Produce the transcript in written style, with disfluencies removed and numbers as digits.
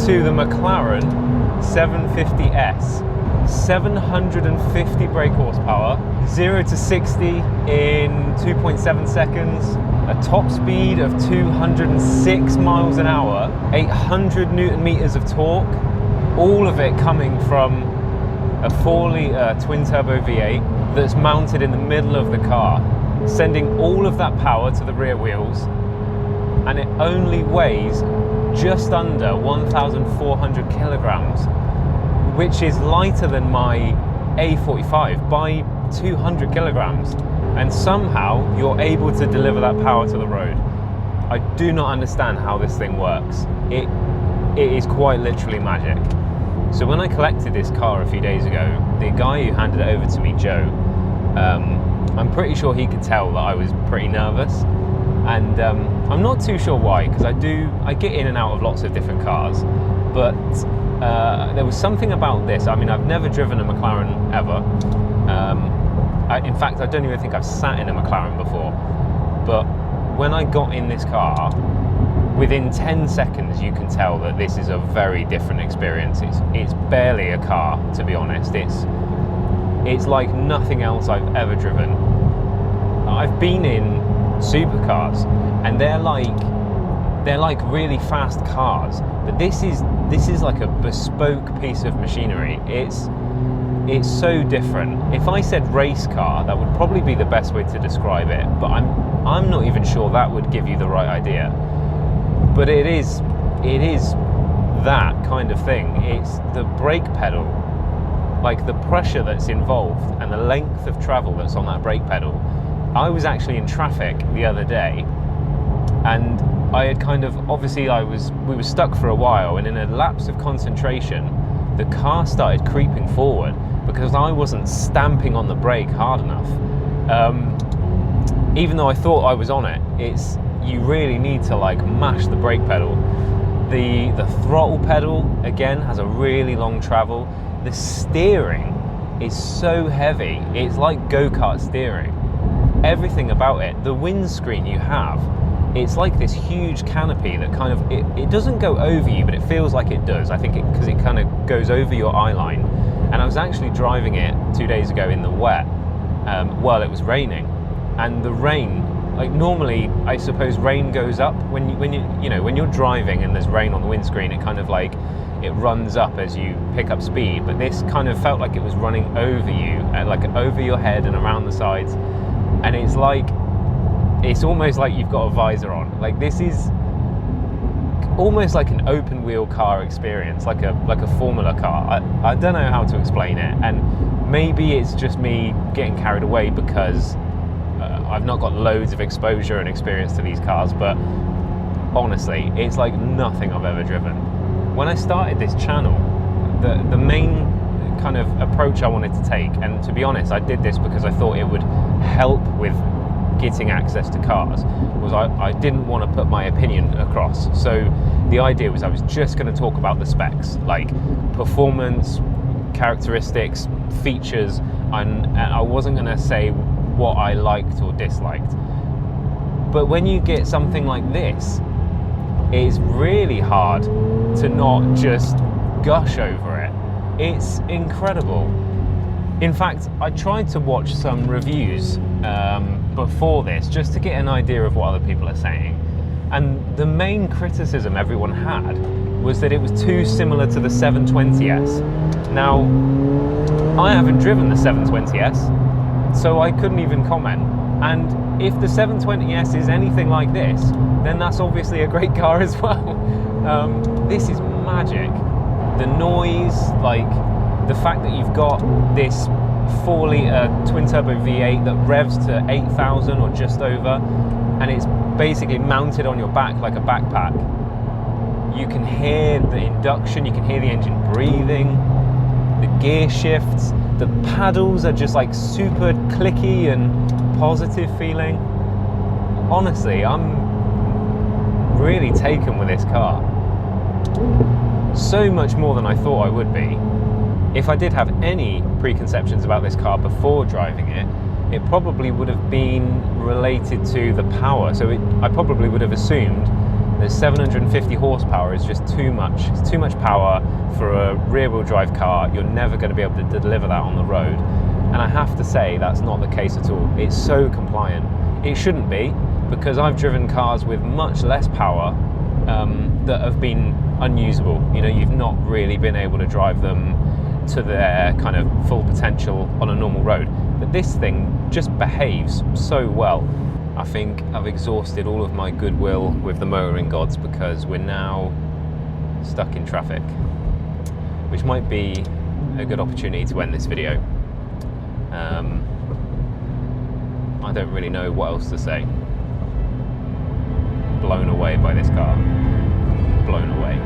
to the Mclaren 750s. 750 brake horsepower, 0 to 60 in 2.7 seconds, a top speed of 206 miles an hour, 800 Newton meters of torque, all of it coming from a 4-litre twin-turbo V8 that's mounted in the middle of the car, sending all of that power to the rear wheels, and it only weighs just under 1,400 kilograms, which is lighter than my A45 by 200 kilograms. And somehow you're able to deliver that power to the road. I do not understand how this thing works. It is quite literally magic. So when I collected this car a few days ago, the guy who handed it over to me, Joe, I'm pretty sure he could tell that I was pretty nervous. And I'm not too sure why, because I get in and out of lots of different cars, but there was something about this. I mean, I've never driven a McLaren ever. In fact, I don't even think I've sat in a McLaren before. But when I got in this car, within 10 seconds, you can tell that this is a very different experience. It's barely a car, to be honest. It's like nothing else I've ever driven. I've been in supercars, and they're like really fast cars, but this is like a bespoke piece of machinery. It's so different. If I said race car, that would probably be the best way to describe it, but I'm not even sure that would give you the right idea. But it is that kind of thing. It's the brake pedal, like the pressure that's involved and the length of travel that's on that brake pedal. I was actually in traffic the other day, and I had we were stuck for a while, and in a lapse of concentration, the car started creeping forward because I wasn't stamping on the brake hard enough. Even though I thought I was on it, you really need to like mash the brake pedal. The throttle pedal, again, has a really long travel. The steering is so heavy, it's like go-kart steering. Everything about it, the windscreen you have, it's like this huge canopy that kind of, it doesn't go over you, but it feels like it does. I think because it kind of goes over your eye line. And I was actually driving it 2 days ago in the wet while it was raining. And the rain, like normally, I suppose rain goes up when you're driving and there's rain on the windscreen, it kind of like, it runs up as you pick up speed. But this kind of felt like it was running over you, like over your head and around the sides. And it's almost like you've got a visor on. Like, this is almost like an open wheel car experience, like a Formula car. I don't know how to explain it, and maybe it's just me getting carried away because I've not got loads of exposure and experience to these cars, but honestly, it's like nothing I've ever driven. When I started this channel, the main kind of approach I wanted to take, and to be honest, I did this because I thought it would help with getting access to cars, was I didn't want to put my opinion across. So the idea was I was just going to talk about the specs, like performance, characteristics, features, and I wasn't going to say what I liked or disliked. But when you get something like this, it's really hard to not just gush over it. It's incredible. In fact, I tried to watch some reviews before this just to get an idea of what other people are saying. And the main criticism everyone had was that it was too similar to the 720s. Now, I haven't driven the 720s, so I couldn't even comment. And if the 720s is anything like this, then that's obviously a great car as well. This is magic. The noise, like the fact that you've got this 4-litre twin-turbo V8 that revs to 8,000 or just over, and it's basically mounted on your back like a backpack. You can hear the induction, you can hear the engine breathing, the gear shifts, the paddles are just like super clicky and positive feeling. Honestly, I'm really taken with this car. So much more than I thought I would be. If I did have any preconceptions about this car before driving it, it probably would have been related to the power. So I probably would have assumed The 750 horsepower is just too much. It's too much power for a rear-wheel drive car. You're never going to be able to deliver that on the road. And I have to say that's not the case at all. It's so compliant. It shouldn't be, because I've driven cars with much less power that have been unusable. You know, you've not really been able to drive them to their kind of full potential on a normal road. But this thing just behaves so well. I think I've exhausted all of my goodwill with the motoring gods, because we're now stuck in traffic, which might be a good opportunity to end this video. I don't really know what else to say. Blown away by this car. Blown away.